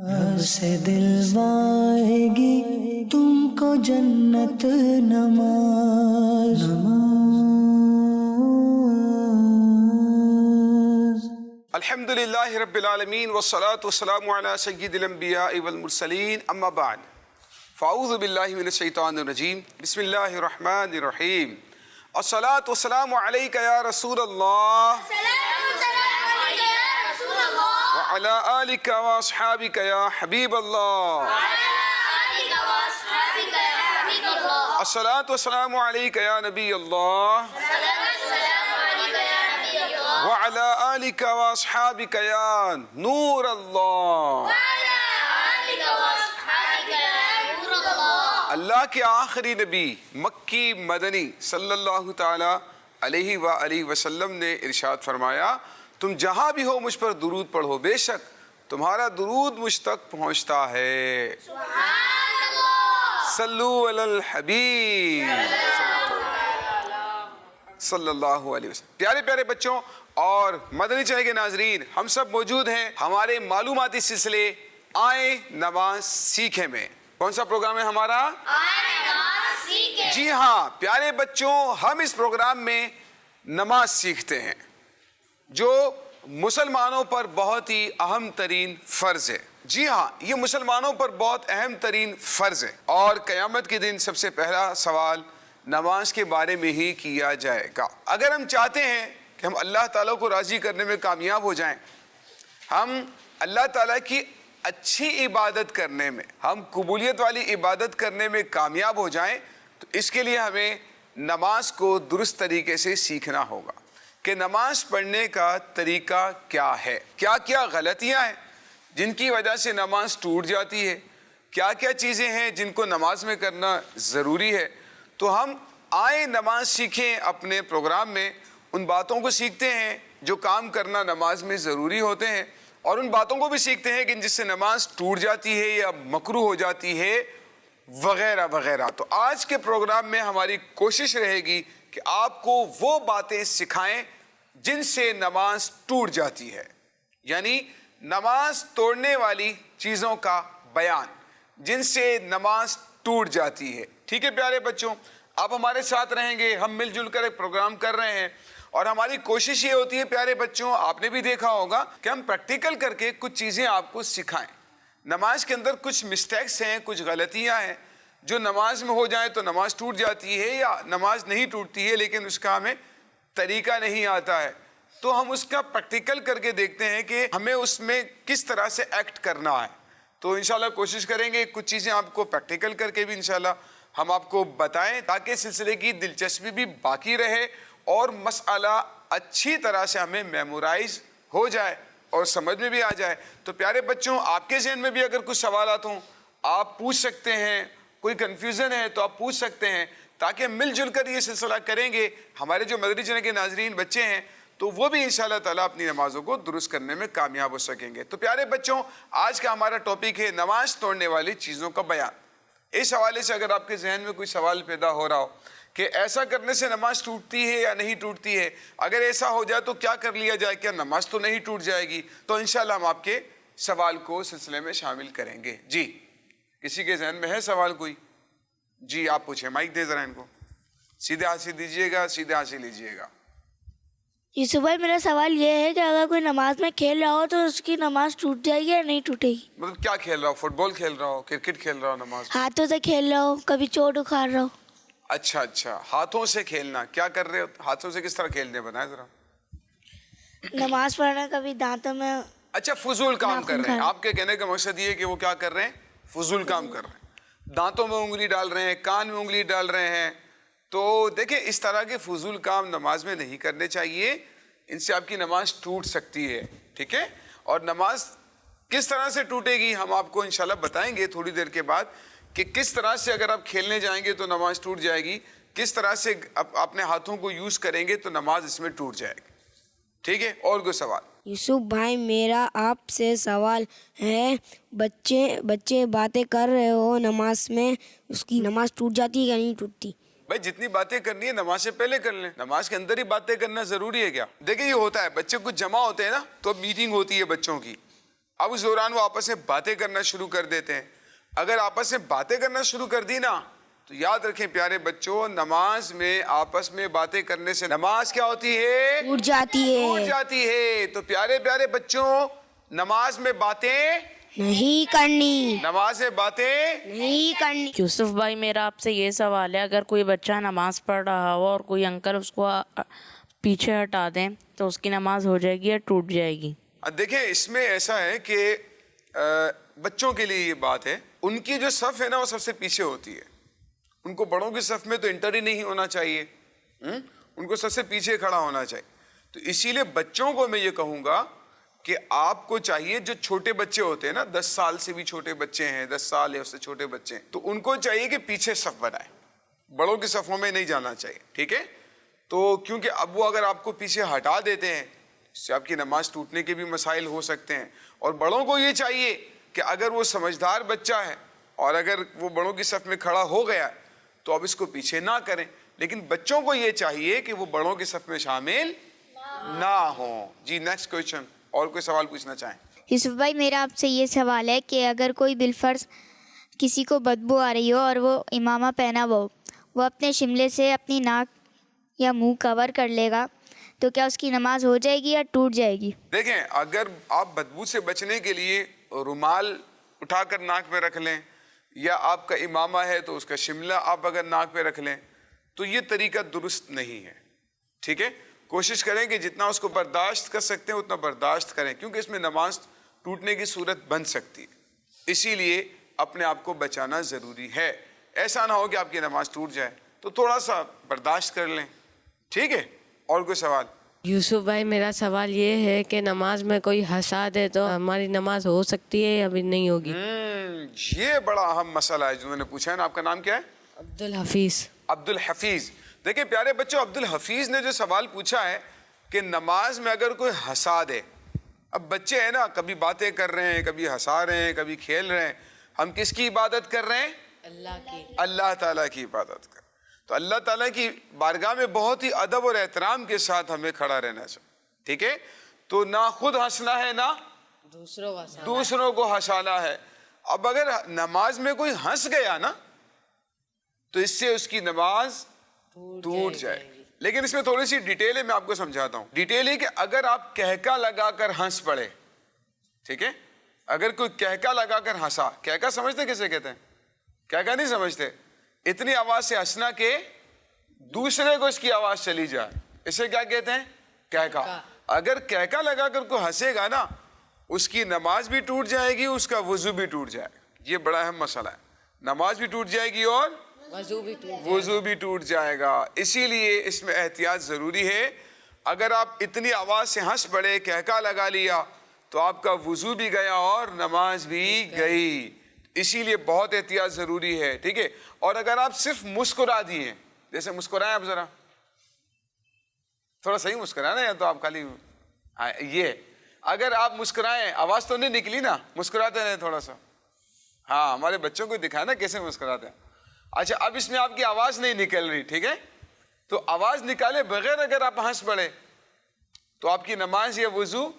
اب سے دلوائے گی تم کو جنت نماز الحمدللہ رب العالمین والصلاة والسلام علی سید الانبیاء والمرسلین اما بعد فاعوذ باللہ من الشیطان الرجیم بسم اللہ الرحمن الرحیم الصلاة والسلام علیک یا رسول اللہ وعلی آلک واصحابک یا حبیب اللہ الصلاة والسلام علیک یا نبی اللہ وعلی آلک واصحابک یا نور اللہ اللہ کے آخری نبی مکی مدنی صلی اللہ تعالی علیہ وآلہ وسلم نے ارشاد فرمایا تم جہاں بھی ہو مجھ پر درود پڑھو بے شک تمہارا درود مجھ تک پہنچتا ہے صلو علی الحبیب صلی اللہ علیہ وسلم۔ پیارے پیارے بچوں اور مدنی چینل کے ناظرین، ہم سب موجود ہیں ہمارے معلوماتی سلسلے آئیں نماز سیکھیں میں۔ کون سا پروگرام ہے ہمارا؟ جی ہاں پیارے بچوں، ہم اس پروگرام میں نماز سیکھتے ہیں جو مسلمانوں پر بہت ہی اہم ترین فرض ہے۔ جی ہاں، یہ مسلمانوں پر بہت اہم ترین فرض ہے اور قیامت کے دن سب سے پہلا سوال نماز کے بارے میں ہی کیا جائے گا۔ اگر ہم چاہتے ہیں کہ ہم اللہ تعالیٰ کو راضی کرنے میں کامیاب ہو جائیں، ہم اللہ تعالیٰ کی اچھی عبادت کرنے میں، ہم قبولیت والی عبادت کرنے میں کامیاب ہو جائیں، تو اس کے لیے ہمیں نماز کو درست طریقے سے سیکھنا ہوگا کہ نماز پڑھنے کا طریقہ کیا ہے، کیا کیا غلطیاں ہیں جن کی وجہ سے نماز ٹوٹ جاتی ہے، کیا کیا چیزیں ہیں جن کو نماز میں کرنا ضروری ہے۔ تو ہم آئیں نماز سیکھیں اپنے پروگرام میں ان باتوں کو سیکھتے ہیں جو کام کرنا نماز میں ضروری ہوتے ہیں، اور ان باتوں کو بھی سیکھتے ہیں کہ جس سے نماز ٹوٹ جاتی ہے یا مکروہ ہو جاتی ہے وغیرہ وغیرہ۔ تو آج کے پروگرام میں ہماری کوشش رہے گی کہ آپ کو وہ باتیں سکھائیں جن سے نماز ٹوٹ جاتی ہے، یعنی نماز توڑنے والی چیزوں کا بیان جن سے نماز ٹوٹ جاتی ہے۔ ٹھیک ہے پیارے بچوں، آپ ہمارے ساتھ رہیں گے، ہم مل جل کر ایک پروگرام کر رہے ہیں اور ہماری کوشش یہ ہوتی ہے پیارے بچوں، آپ نے بھی دیکھا ہوگا کہ ہم پریکٹیکل کر کے کچھ چیزیں آپ کو سکھائیں۔ نماز کے اندر کچھ مسٹیکس ہیں، کچھ غلطیاں ہیں جو نماز میں ہو جائیں تو نماز ٹوٹ جاتی ہے یا نماز نہیں ٹوٹتی ہے، لیکن اس کا ہمیں طریقہ نہیں آتا ہے، تو ہم اس کا پریکٹیکل کر کے دیکھتے ہیں کہ ہمیں اس میں کس طرح سے ایکٹ کرنا ہے۔ تو انشاءاللہ کوشش کریں گے کچھ چیزیں آپ کو پریکٹیکل کر کے بھی انشاءاللہ ہم آپ کو بتائیں تاکہ سلسلے کی دلچسپی بھی باقی رہے اور مسئلہ اچھی طرح سے ہمیں میمورائز ہو جائے اور سمجھ میں بھی آ جائے۔ تو پیارے بچوں، آپ کے ذہن میں بھی اگر کچھ سوالات ہوں آپ پوچھ سکتے ہیں، کوئی کنفیوژن ہے تو آپ پوچھ سکتے ہیں، تاکہ مل جل کر یہ سلسلہ کریں گے۔ ہمارے جو مدنی چینل کے ناظرین بچے ہیں تو وہ بھی انشاءاللہ تعالیٰ اپنی نمازوں کو درست کرنے میں کامیاب ہو سکیں گے۔ تو پیارے بچوں، آج کا ہمارا ٹاپک ہے نماز توڑنے والی چیزوں کا بیان۔ اس حوالے سے اگر آپ کے ذہن میں کوئی سوال پیدا ہو رہا ہو کہ ایسا کرنے سے نماز ٹوٹتی ہے یا نہیں ٹوٹتی ہے، اگر ایسا ہو جائے تو کیا کر لیا جائے، کیا نماز تو نہیں ٹوٹ جائے گی، تو انشاءاللہ ہم آپ کے سوال کو سلسلے میں شامل کریں گے۔ جی کسی کے ذہن میں ہے سوال کوئی؟ جی آپ پوچھیں، مائک دے ذرا ان کو، سیدھے ہاتھ سے دیجیے گا، سیدھے ہاتھ سے لیجیے گا۔ یوسف بھائی، میرا سوال یہ ہے کہ اگر کوئی نماز میں کھیل رہا ہو تو اس کی نماز ٹوٹ جائے گی یا نہیں ٹوٹے گی؟ مطلب کیا کھیل رہا ہو؟ فٹ بال کھیل رہا ہو، کرکٹ کھیل رہا ہو نماز میں؟ ہاتھوں سے کھیل رہا ہو، کبھی چوٹ اکھاڑ رہا ہو۔ اچھا، ہاتھوں سے کھیلنا، کیا کر رہے ہو ہاتھوں سے؟ کس طرح کھیلنے بتائیں ذرا۔ نماز پڑھنا، کبھی دانتوں میں اچھا، فضول کام کر رہے ہیں۔ آپ کے کہنے کا مقصد یہ ہے کہ وہ کیا کر رہے ہیں؟ فضول کام کر رہے ہیں، دانتوں میں انگلی ڈال رہے ہیں، کان میں انگلی ڈال رہے ہیں۔ تو دیکھیں اس طرح کے فضول کام نماز میں نہیں کرنے چاہیے، ان سے آپ کی نماز ٹوٹ سکتی ہے۔ ٹھیک ہے، اور نماز کس طرح سے ٹوٹے گی ہم آپ کو انشاءاللہ بتائیں گے تھوڑی دیر کے بعد، کہ کس طرح سے اگر آپ کھیلنے جائیں گے تو نماز ٹوٹ جائے گی، کس طرح سے اپنے ہاتھوں کو یوز کریں گے تو نماز اس میں ٹوٹ جائے گی۔ ٹھیک ہے، اور کوئی سوال؟ یوسف بھائی، میرا آپ سے سوال ہے، بچے باتیں کر رہے ہو نماز میں، اس کی نماز ٹوٹ جاتی ہے یا نہیں ٹوٹتی؟ بھائی جتنی باتیں کرنی ہے نماز سے پہلے کر لیں، نماز کے اندر ہی باتیں کرنا ضروری ہے کیا؟ دیکھیں یہ ہوتا ہے، بچے کچھ جمع ہوتے ہیں نا تو میٹنگ ہوتی ہے بچوں کی، اب اس دوران وہ آپس میں باتیں کرنا شروع کر دیتے ہیں. اگر آپس میں باتیں کرنا شروع کر دی نا تو یاد رکھیں پیارے بچوں, نماز میں آپس میں باتیں کرنے سے نماز کیا ہوتی ہے؟ ٹوٹ جاتی ٹوٹ ہے. جاتی ہے. تو پیارے پیارے بچوں, نماز میں باتیں نہیں کرنی, نماز میں باتیں نہیں کرنی. یوسف بھائی میرا آپ سے یہ سوال ہے, اگر کوئی بچہ نماز پڑھ رہا ہو اور کوئی انکل اس کو پیچھے ہٹا دیں تو اس کی نماز ہو جائے گی یا ٹوٹ جائے گی؟ دیکھیں اس میں ایسا ہے کہ بچوں کے لیے یہ بات ہے, ان کی جو صف ہے نا وہ سب سے پیچھے ہوتی ہے. ان کو بڑوں کی صف میں تو انٹر ہی نہیں ہونا چاہیے, ان کو سب سے پیچھے کھڑا ہونا چاہیے. تو اسی لیے بچوں کو میں یہ کہوں گا کہ آپ کو چاہیے, جو چھوٹے بچے ہوتے ہیں نا, 10 سال سے بھی چھوٹے بچے ہیں, 10 سال یا اس سے چھوٹے بچے ہیں, تو ان کو چاہیے کہ پیچھے صف بنائیں, بڑوں کی صفوں میں نہیں جانا چاہیے. ٹھیک ہے, تو کیونکہ اب وہ اگر آپ کو پیچھے ہٹا دیتے ہیں اس سے آپ کی نماز ٹوٹنے کے بھی مسائل ہو سکتے ہیں. اور بڑوں کو یہ چاہیے کہ اگر وہ سمجھدار بچہ ہے اور اگر وہ بڑوں کی صف میں کھڑا ہو گیا تو اب اس کو پیچھے نہ کریں, لیکن بچوں کو یہ چاہیے کہ وہ بڑوں کی صف میں شامل نہ ہوں. جی نیکسٹ کوئسچن, اور کوئی سوال پوچھنا چاہیں؟ یوسف بھائی میرا آپ سے یہ سوال ہے کہ اگر کوئی بالفرض کسی کو بدبو آ رہی ہو اور وہ امامہ پہنا ہوا ہو, وہ اپنے شملے سے اپنی ناک یا منہ کور کر لے گا تو کیا اس کی نماز ہو جائے گی یا ٹوٹ جائے گی؟ دیکھیں, اگر آپ بدبو سے بچنے کے لیے رومال اٹھا کر ناک پہ رکھ لیں, یا آپ کا امامہ ہے تو اس کا شملہ آپ اگر ناک پہ رکھ لیں, تو یہ طریقہ درست نہیں ہے. ٹھیک ہے, کوشش کریں کہ جتنا اس کو برداشت کر سکتے ہیں اتنا برداشت کریں, کیونکہ اس میں نماز ٹوٹنے کی صورت بن سکتی ہے. اسی لیے اپنے آپ کو بچانا ضروری ہے. ایسا نہ ہو کہ آپ کی نماز ٹوٹ جائے, تو تھوڑا سا برداشت کر لیں. ٹھیک ہے, اور کوئی سوال؟ یوسف بھائی میرا سوال یہ ہے کہ نماز میں کوئی ہنسا دے تو ہماری نماز ہو سکتی ہے یا ابھی نہیں ہوگی؟ یہ بڑا اہم مسئلہ ہے جو میں نے پوچھا ہے نا. آپ کا نام کیا ہے؟ عبد الحفیظ. عبد الحفیظ. دیکھیں پیارے بچوں, عبد الحفیظ نے جو سوال پوچھا ہے کہ نماز میں اگر کوئی ہنسا دے, اب بچے ہیں نا, کبھی باتیں کر رہے ہیں, کبھی ہنسا رہے ہیں, کبھی کھیل رہے ہیں, ہم کس کی عبادت کر رہے ہیں؟ اللہ کی. اللہ تعالیٰ کی عبادت کر. تو اللہ تعالیٰ کی بارگاہ میں بہت ہی ادب اور احترام کے ساتھ ہمیں کھڑا رہنا چاہیے. ٹھیک ہے, تو نہ خود ہنسنا ہے نہ دوسروں کو ہنسانا ہے. اب اگر نماز میں کوئی ہنس گیا نا تو اس سے اس کی نماز ٹوٹ جائے گی. لیکن اس میں تھوڑی سی ڈیٹیل ہے, میں آپ کو سمجھاتا ہوں. ڈیٹیل ہے کہ اگر آپ کہکا لگا کر ہنس پڑے, ٹھیک ہے, اگر کوئی کہکا لگا کر ہنسا, کہکا سمجھتے کسے کہتے ہیں؟ کہکا نہیں سمجھتے, اتنی آواز سے ہنسنا کہ دوسرے کو اس کی آواز چلی جائے, اسے کیا کہتے ہیں؟ کہکا. اگر کہکا لگا کر کوئی ہنسے گا نا, اس کی نماز بھی ٹوٹ جائے گی, اس کا وضو بھی ٹوٹ جائے گا. یہ بڑا اہم مسئلہ ہے, نماز بھی ٹوٹ جائے گی اور وضو بھی ٹوٹ جائے گا. اسی لیے اس میں احتیاط ضروری ہے. اگر آپ اتنی آواز سے ہنس پڑے, کہکا لگا لیا, تو آپ کا وضو بھی گیا اور نماز بھی گئی. اسی لیے بہت احتیاط ضروری ہے. ٹھیک ہے, اور اگر آپ صرف مسکرا دیے, جیسے مسکرائیں آپ ذرا, تھوڑا صحیح مسکرائیں نا, یا تو آپ خالی یہ, اگر آپ مسکرائیں, آواز تو نہیں نکلی نا, مسکراتے رہے تھوڑا سا. ہاں, ہمارے بچوں کو دکھائے نا کیسے مسکراتے ہیں. اچھا, اب اس میں آپ کی آواز نہیں نکل رہی, ٹھیک ہے, تو آواز نکالے بغیر اگر آپ ہنس پڑے تو آپ کی نماز یا وضو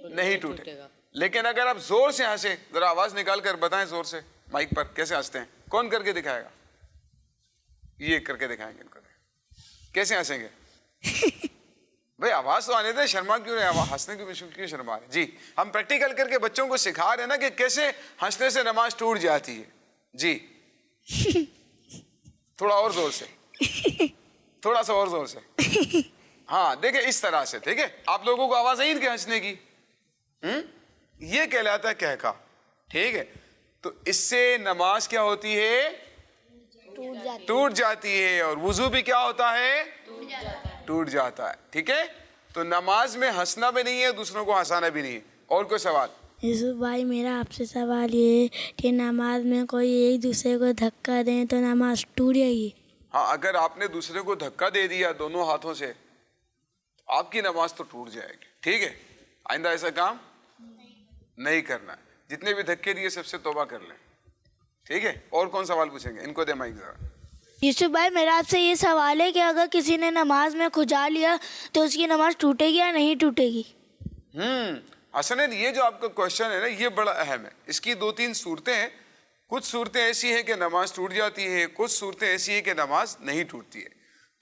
نہیں ٹوٹے گا. لیکن اگر آپ زور سے ہنسے, ذرا آواز نکال کر بتائیں زور سے مائک پر کیسے ہنستے ہیں, کون کر کے دکھائے گا؟ یہ کر کے دکھائیں گے ان کو, کیسے ہنسیں گے بھائی؟ آواز تو آنے دیں, شرما کیوں رہے, ہنسنے کیوں شرما رہے؟ جی, ہم پریکٹیکل کر کے بچوں کو سکھا رہے ہیں نا کہ کیسے ہنسنے سے نماز ٹوٹ جاتی ہے. جی, تھوڑا اور زور سے, تھوڑا سا اور زور سے. ہاں دیکھیں اس طرح سے, ٹھیک ہے, آپ لوگوں کو آواز آئی ان کے ہنسنے کی, یہ کہلاتا ہے کہکا. ٹھیک ہے, تو اس سے نماز کیا ہوتی ہے؟ ٹوٹ جاتی ہے. اور وضو بھی کیا ہوتا ہے؟ ٹوٹ جاتا ہے. ٹھیک ہے, تو نماز میں ہنسنا بھی نہیں ہے, دوسروں کو ہنسانا بھی نہیں ہے. اور کوئی سوال؟ یوسف بھائی میرا آپ سے سوال یہ ہے کہ نماز میں کوئی ایک دوسرے کو دھکا دیں تو نماز ٹوٹ جائے گی؟ ہاں, اگر آپ نے دوسرے کو دھکا دے دیا دونوں ہاتھوں سے, آپ کی نماز تو ٹوٹ جائے گی. ٹھیک ہے, آئندہ ایسا کام نہیں کرنا ہے. جتنے بھی دھکے دیے سب سے توبہ کر لیں. ٹھیک ہے, اور کون سوال پوچھیں گے؟ ان کو دے مائک ذرا. یوسف بھائی میرا آپ سے یہ سوال ہے کہ اگر کسی نے نماز میں کھجا لیا تو اس کی نماز ٹوٹے گی یا نہیں ٹوٹے گی؟ حسنین یہ جو آپ کا کوشچن ہے نا یہ بڑا اہم ہے. اس کی 2-3 صورتیں ہیں. کچھ صورتیں ایسی ہیں کہ نماز ٹوٹ جاتی ہے, کچھ صورتیں ایسی ہیں کہ نماز نہیں ٹوٹتی ہے.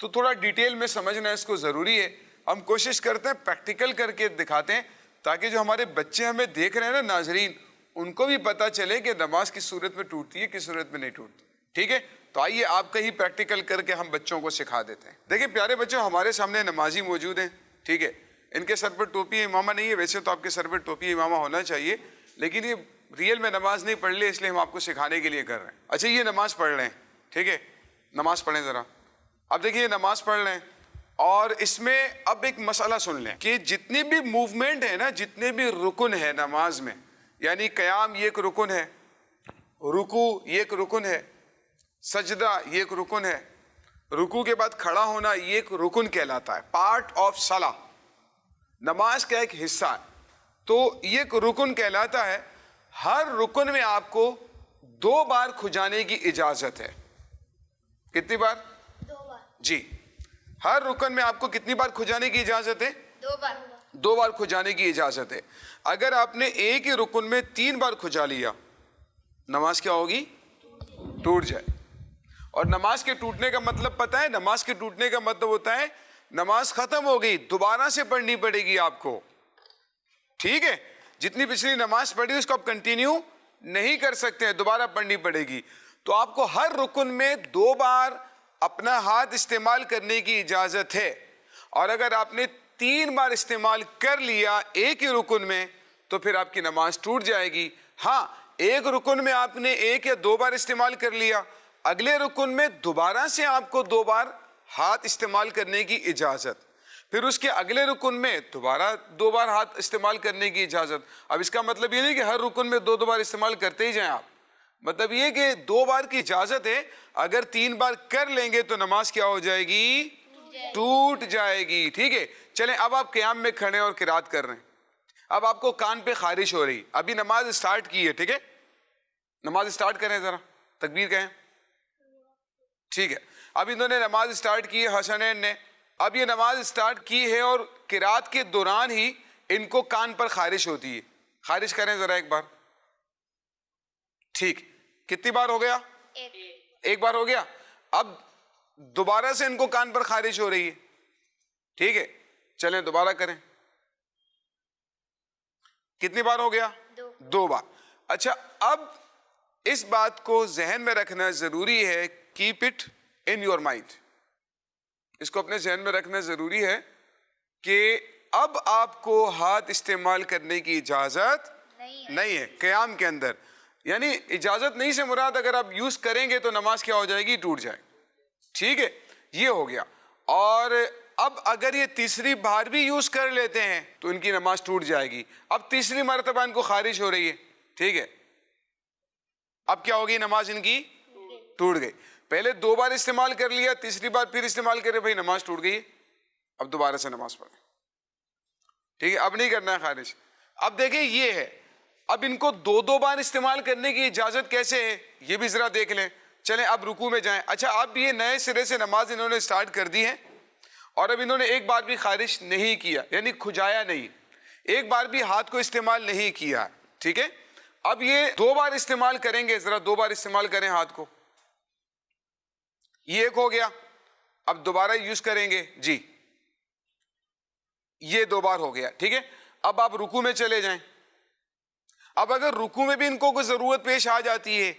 تو تھوڑا ڈیٹیل میں سمجھنا اس کو ضروری ہے. ہم کوشش کرتے ہیں پریکٹیکل کر کے دکھاتے ہیں تاکہ جو ہمارے بچے ہمیں دیکھ رہے ہیں نا ناظرین, ان کو بھی پتہ چلے کہ نماز کس صورت میں ٹوٹتی ہے کس صورت میں نہیں ٹوٹتی. ٹھیک ہے, تو آئیے آپ کا ہی پریکٹیکل کر کے ہم بچوں کو سکھا دیتے ہیں. دیکھیں پیارے بچوں, ہمارے سامنے نمازی موجود ہیں. ٹھیک ہے, ان کے سر پر ٹوپی امامہ نہیں ہے. ویسے تو آپ کے سر پر ٹوپی امامہ ہونا چاہیے, لیکن یہ ریئل میں نماز نہیں پڑھ لی, اس لیے ہم آپ کو سکھانے کے لیے کر رہے ہیں. اچھا یہ نماز پڑھ رہے ہیں. ٹھیک ہے, نماز پڑھیں ذرا. اب دیکھیے یہ نماز پڑھ رہے ہیں, اور اس میں اب ایک مسئلہ سن لیں کہ جتنی بھی موومنٹ ہے نا, جتنے بھی رکن ہے نماز میں, یعنی قیام یہ ایک رکن ہے, رکوع یہ ایک رکن ہے, سجدہ یہ ایک رکن ہے, رکوع کے بعد کھڑا ہونا یہ ایک رکن کہلاتا ہے, پارٹ آف صلاح, نماز کا ایک حصہ ہے. تو یہ ایک رکن کہلاتا ہے. ہر رکن میں آپ کو 2 بار کھجانے کی اجازت ہے. کتنی بار؟ 2 بار. جی, ہر رکن میں آپ کو کتنی بار کھجانے کی اجازت ہے؟ 2 بار. 2 بار کھجانے کی اجازت ہے. اگر آپ نے ایک ہی رکن میں 3 بار کھجا لیا, نماز کیا ہوگی؟ ٹوٹ جائے. اور نماز کے ٹوٹنے کا مطلب پتہ ہے؟ نماز کے ٹوٹنے کا مطلب ہوتا ہے نماز ختم ہو گئی, دوبارہ سے پڑھنی پڑے گی آپ کو. ٹھیک ہے, جتنی پچھلی نماز پڑھی اس کو آپ کنٹینیو نہیں کر سکتے ہیں, دوبارہ پڑھنی پڑے گی. تو آپ کو ہر رکن میں 2 بار اپنا ہاتھ استعمال کرنے کی اجازت ہے. اور اگر آپ نے 3 بار استعمال کر لیا ایک ہی رکن میں تو پھر آپ کی نماز ٹوٹ جائے گی. ہاں, ایک رکن میں آپ نے 1 یا 2 بار استعمال کر لیا, اگلے رکن میں دوبارہ سے آپ کو 2 بار ہاتھ استعمال کرنے کی اجازت, پھر اس کے اگلے رکن میں دوبارہ 2 بار ہاتھ استعمال کرنے کی اجازت. اب اس کا مطلب یہ نہیں کہ ہر رکن میں 2 بار استعمال کرتے ہی جائیں آپ, مطلب یہ کہ 2 بار کی اجازت ہے. اگر 3 بار کر لیں گے تو نماز کیا ہو جائے گی؟ ٹوٹ جائے گی. ٹھیک ہے, چلیں اب آپ قیام میں کھڑے اور قرات کر رہے ہیں. اب آپ کو کان پہ خارش ہو رہی, ابھی نماز سٹارٹ کی ہے. ٹھیک ہے, نماز سٹارٹ کریں, ذرا تکبیر کہیں. ٹھیک ہے, اب انہوں نے نماز سٹارٹ کی ہے حسنین نے. اب یہ نماز سٹارٹ کی ہے اور قرات کے دوران ہی ان کو کان پر خارش ہوتی ہے. خارش کریں ذرا ایک بار. ٹھیک, کتنی بار ہو گیا؟ 1 بار ہو گیا. اب دوبارہ سے ان کو کان پر خارش ہو رہی ہے. ٹھیک ہے, چلیں دوبارہ کریں. کتنی بار ہو گیا؟ 2 بار. اچھا, اب اس بات کو ذہن میں رکھنا ضروری ہے, keep it in your mind, اس کو اپنے ذہن میں رکھنا ضروری ہے کہ اب آپ کو ہاتھ استعمال کرنے کی اجازت نہیں ہے قیام کے اندر. یعنی اجازت نہیں سے مراد اگر آپ یوز کریں گے تو نماز کیا ہو جائے گی؟ ٹوٹ جائے. ٹھیک ہے, یہ ہو گیا. اور اب اگر یہ تیسری بار بھی یوز کر لیتے ہیں تو ان کی نماز ٹوٹ جائے گی. اب تیسری مرتبہ ان کو خارش ہو رہی ہے. ٹھیک ہے, اب کیا ہوگی؟ نماز ان کی ٹوٹ گئی. پہلے 2 بار استعمال کر لیا, تیسری بار پھر استعمال کرے, بھائی نماز ٹوٹ گئی, اب دوبارہ سے نماز پڑھیں. ٹھیک ہے, اب نہیں کرنا ہے خارش. اب دیکھیں یہ ہے, اب ان کو 2 بار استعمال کرنے کی اجازت کیسے ہے یہ بھی ذرا دیکھ لیں. چلیں اب رکوع میں جائیں. اچھا, اب یہ نئے سرے سے نماز انہوں نے سٹارٹ کر دی ہے اور اب انہوں نے ایک بار بھی خارش نہیں کیا, یعنی کھجایا نہیں, ایک بار بھی ہاتھ کو استعمال نہیں کیا. ٹھیک ہے, اب یہ 2 بار استعمال کریں گے, ذرا 2 بار استعمال کریں ہاتھ کو. یہ ایک ہو گیا. اب دوبارہ یوز کریں گے. جی, یہ 2 بار ہو گیا. ٹھیک ہے, اب آپ رکوع میں چلے جائیں. اب اگر رکوع میں بھی ان کو کوئی ضرورت پیش آ جاتی ہے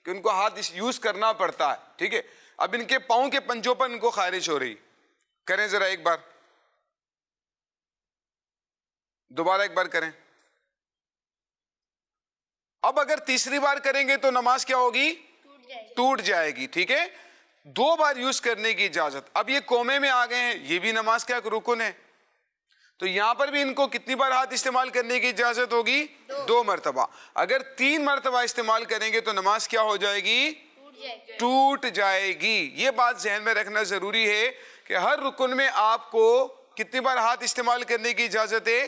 کہ ان کو ہاتھ یوز کرنا پڑتا ہے, ٹھیک ہے, اب ان کے پاؤں کے پنجوں پر ان کو خارش ہو رہی, کریں ذرا ایک بار, دوبارہ ایک بار کریں. اب اگر تیسری بار کریں گے تو نماز کیا ہوگی؟ ٹوٹ جائے گی. ٹھیک ہے, 2 بار یوز کرنے کی اجازت. اب یہ کومے میں آ گئے ہیں, یہ بھی نماز کا ایک رکن ہے, تو یہاں پر بھی ان کو کتنی بار ہاتھ استعمال کرنے کی اجازت ہوگی؟ 2 مرتبہ. اگر 3 مرتبہ استعمال کریں گے تو نماز کیا ہو جائے گی؟ ٹوٹ جائے گی. یہ بات ذہن میں رکھنا ضروری ہے کہ ہر رکن میں آپ کو کتنی بار ہاتھ استعمال کرنے کی اجازت ہے؟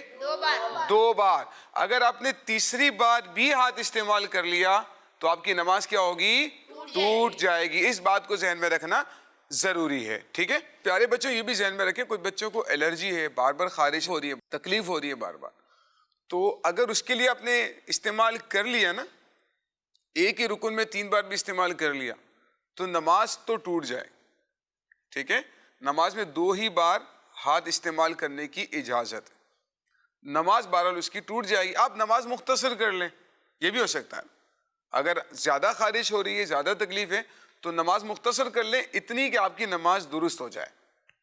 2 بار. اگر آپ نے تیسری بار بھی ہاتھ استعمال کر لیا تو آپ کی نماز کیا ہوگی؟ ٹوٹ جائے گی. اس بات کو ذہن میں رکھنا ضروری ہے. ٹھیک ہے پیارے بچوں, یہ بھی ذہن میں رکھیں, کوئی بچوں کو الرجی ہے, بار بار خارش ہو رہی ہے, تکلیف ہو رہی ہے بار بار, تو اگر اس کے لیے آپ نے استعمال کر لیا نا، ایک ہی رکن میں 3 بار بھی استعمال کر لیا تو نماز تو ٹوٹ جائے. ٹھیک ہے، نماز میں 2 ہی بار ہاتھ استعمال کرنے کی اجازت ہے. نماز بہرحال اس کی ٹوٹ جائے گی. آپ نماز مختصر کر لیں، یہ بھی ہو سکتا ہے. اگر زیادہ خارش ہو رہی ہے، زیادہ تکلیف ہے تو نماز مختصر کر لیں، اتنی کہ آپ کی نماز درست ہو جائے،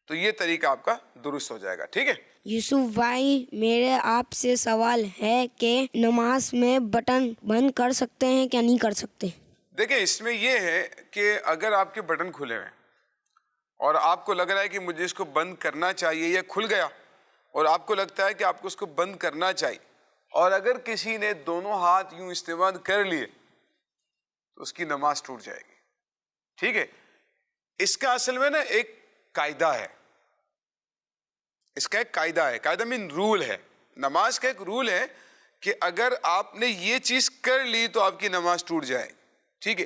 تو یہ طریقہ آپ کا درست ہو جائے گا. ٹھیک ہے. یوسف بھائی میرے آپ سے سوال ہے کہ نماز میں بٹن بند کر سکتے ہیں کیا نہیں کر سکتے؟ دیکھیں اس میں یہ ہے کہ اگر آپ کے بٹن کھلے ہوئے ہیں اور آپ کو لگ رہا ہے کہ مجھے اس کو بند کرنا چاہیے، یا کھل گیا اور آپ کو لگتا ہے کہ آپ کو اس کو بند کرنا چاہیے، اور اگر کسی نے دونوں ہاتھ یوں استعمال کر لیے تو اس کی نماز ٹوٹ جائے گی. ٹھیک ہے. اس کا اصل میں نا ایک قاعدہ ہے، اس کا ایک قاعدہ ہے. قاعدہ مین رول ہے. نماز کا ایک رول ہے کہ اگر آپ نے یہ چیز کر لی تو آپ کی نماز ٹوٹ جائے. ٹھیک ہے.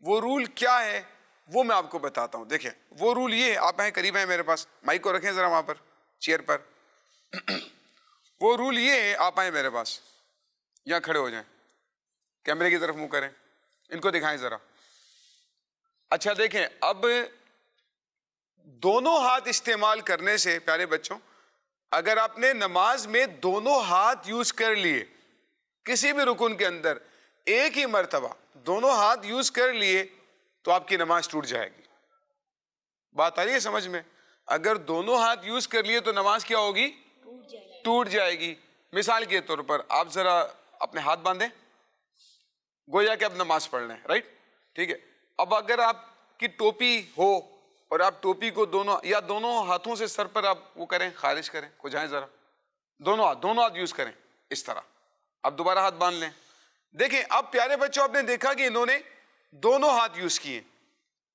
وہ رول کیا ہے وہ میں آپ کو بتاتا ہوں. دیکھیں وہ رول یہ ہے، آپ ہیں قریب ہیں میرے پاس، مائک کو رکھیں ذرا وہاں پر چیئر پر. وہ رول یہ ہے، آپ آئیں میرے پاس، یہاں کھڑے ہو جائیں، کیمرے کی طرف منہ کریں، ان کو دکھائیں ذرا. اچھا دیکھیں، اب دونوں ہاتھ استعمال کرنے سے پیارے بچوں، اگر آپ نے نماز میں دونوں ہاتھ یوز کر لیے، کسی بھی رکن کے اندر ایک ہی مرتبہ دونوں ہاتھ یوز کر لیے تو آپ کی نماز ٹوٹ جائے گی. بات آ رہی ہے سمجھ میں؟ اگر دونوں ہاتھ یوز کر لیے تو نماز کیا ہوگی؟ ٹوٹ جائے گی. مثال کے طور پر آپ ذرا اپنے ہاتھ باندھیں، گویا کہ آپ نماز پڑھ لیں. رائٹ. ٹھیک ہے. اب اگر آپ کی ٹوپی ہو اور آپ ٹوپی کو دونوں ہاتھوں سے سر پر آپ وہ کریں، خارج کریں، کو جائیں ذرا، دونوں ہاتھ یوز کریں اس طرح. اب دوبارہ ہاتھ باندھ لیں. دیکھیں اب پیارے بچوں، آپ نے دیکھا کہ انہوں نے دونوں ہاتھ یوز کیے،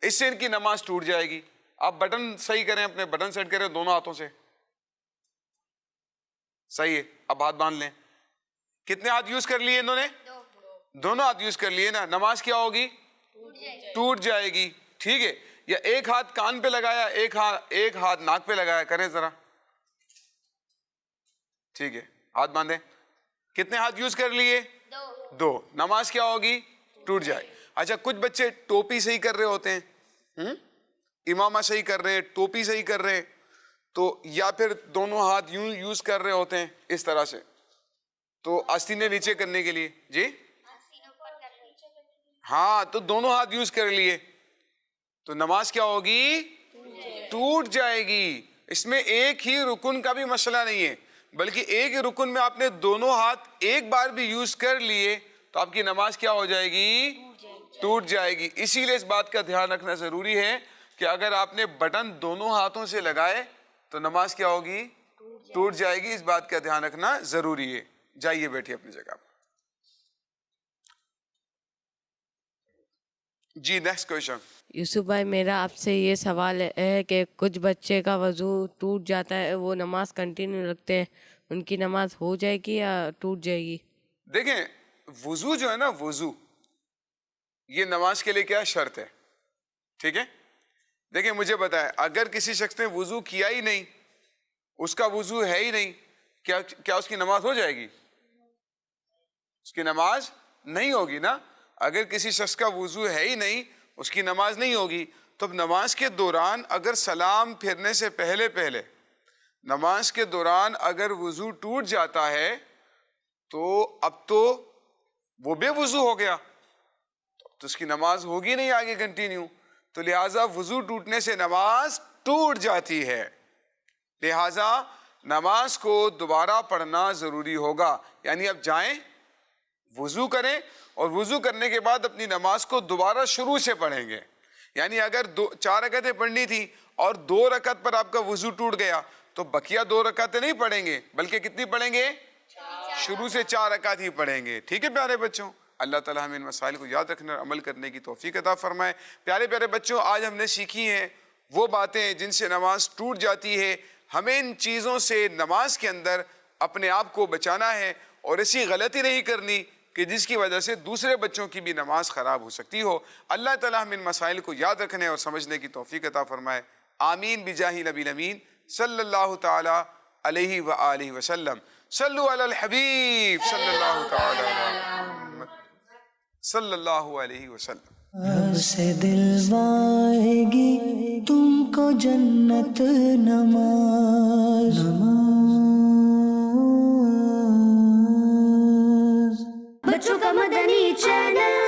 اس سے ان کی نماز ٹوٹ جائے گی. آپ بٹن صحیح کریں، اپنے بٹن سیٹ کریں دونوں ہاتھوں سے. صحیح ہے. اب ہاتھ باندھ لیں. کتنے ہاتھ یوز کر لیے انہوں نے؟ دونوں ہاتھ یوز کر لیے نا. نماز کیا ہوگی؟ ٹوٹ جائے گی. ٹھیک ہے. یا ایک ہاتھ کان پہ لگایا، ایک ہاتھ ناک پہ لگایا، کریں ذرا. ٹھیک ہے. ہاتھ باندھیں. کتنے ہاتھ یوز کر لیے؟ 2. نماز کیا ہوگی؟ ٹوٹ جائے. اچھا کچھ بچے ٹوپی صحیح کر رہے ہوتے ہیں، امامہ صحیح کر رہے ہیں، ٹوپی صحیح کر رہے ہیں، تو یا پھر دونوں ہاتھ یوں یوز کر رہے ہوتے ہیں اس طرح سے، تو آستینیں نیچے کرنے کے لیے، جی ہاں، تو دونوں ہاتھ یوز کر لیے تو نماز کیا ہوگی؟ ٹوٹ جائے گی. اس میں ایک ہی رکن کا بھی مسئلہ نہیں ہے، بلکہ ایک ہی رکن میں آپ نے دونوں ہاتھ ایک بار بھی یوز کر لیے تو آپ کی نماز کیا ہو جائے گی؟ ٹوٹ جائے گی. اسی لیے اس بات کا دھیان رکھنا ضروری ہے کہ اگر آپ نے بٹن دونوں ہاتھوں سے لگائے تو نماز کیا ہوگی؟ ٹوٹ جائے گی. اس بات کا دھیان رکھنا ضروری ہے. جائیے بیٹھیے اپنی جگہ پر. جی نیکسٹ کویشچن. یوسف بھائی میرا آپ سے یہ سوال ہے کہ کچھ بچے کا وضو ٹوٹ جاتا ہے، وہ نماز کنٹینیو رکھتے ہیں، ان کی نماز ہو جائے گی یا ٹوٹ جائے گی؟ دیکھیں وضو جو ہے نا، وضو یہ نماز کے لیے کیا شرط ہے. ٹھیک ہے. دیکھیں مجھے بتائیں، اگر کسی شخص نے وضو کیا ہی نہیں، اس کا وضو ہے ہی نہیں، کیا اس کی نماز ہو جائے گی؟ اس کی نماز نہیں ہوگی نا. اگر کسی شخص کا وضو ہے ہی نہیں، اس کی نماز نہیں ہوگی. تو اب نماز کے دوران اگر سلام پھرنے سے پہلے نماز کے دوران اگر وضو ٹوٹ جاتا ہے تو اب تو وہ بے وضو ہو گیا، تو اس کی نماز ہوگی نہیں آگے کنٹینیو. تو لہٰذا وضو ٹوٹنے سے نماز ٹوٹ جاتی ہے. لہٰذا نماز کو دوبارہ پڑھنا ضروری ہوگا. یعنی اب جائیں وضو کریں اور وضو کرنے کے بعد اپنی نماز کو دوبارہ شروع سے پڑھیں گے. یعنی اگر 4 رکعتیں پڑھنی تھی اور 2 رکعت پر آپ کا وضو ٹوٹ گیا تو بقیہ 2 رکعتیں نہیں پڑھیں گے، بلکہ کتنی پڑھیں گے؟ شروع سے 4 رکعت ہی پڑھیں گے. ٹھیک ہے پیارے بچوں، اللہ تعالیٰ ہمیں ان مسائل کو یاد رکھنے اور عمل کرنے کی توفیق عطا فرمائے. پیارے پیارے بچوں، آج ہم نے سیکھی ہیں وہ باتیں جن سے نماز ٹوٹ جاتی ہے. ہمیں ان چیزوں سے نماز کے اندر اپنے آپ کو بچانا ہے اور ایسی غلطی نہیں کرنی کہ جس کی وجہ سے دوسرے بچوں کی بھی نماز خراب ہو سکتی ہو. اللہ تعالیٰ ہم ان مسائل کو یاد رکھنے اور سمجھنے کی توفیق عطا فرمائے. آمین بجاہ نبی الامین صلی اللہ تعالی علیہ وآلہ وسلم. صلو علی الحبیب صلی اللہ تعالی علی محمد صلی اللہ علیہ وسلم. اب سے دلوائے گی تم کو جنت نماز. بچوں کا مدنی چینل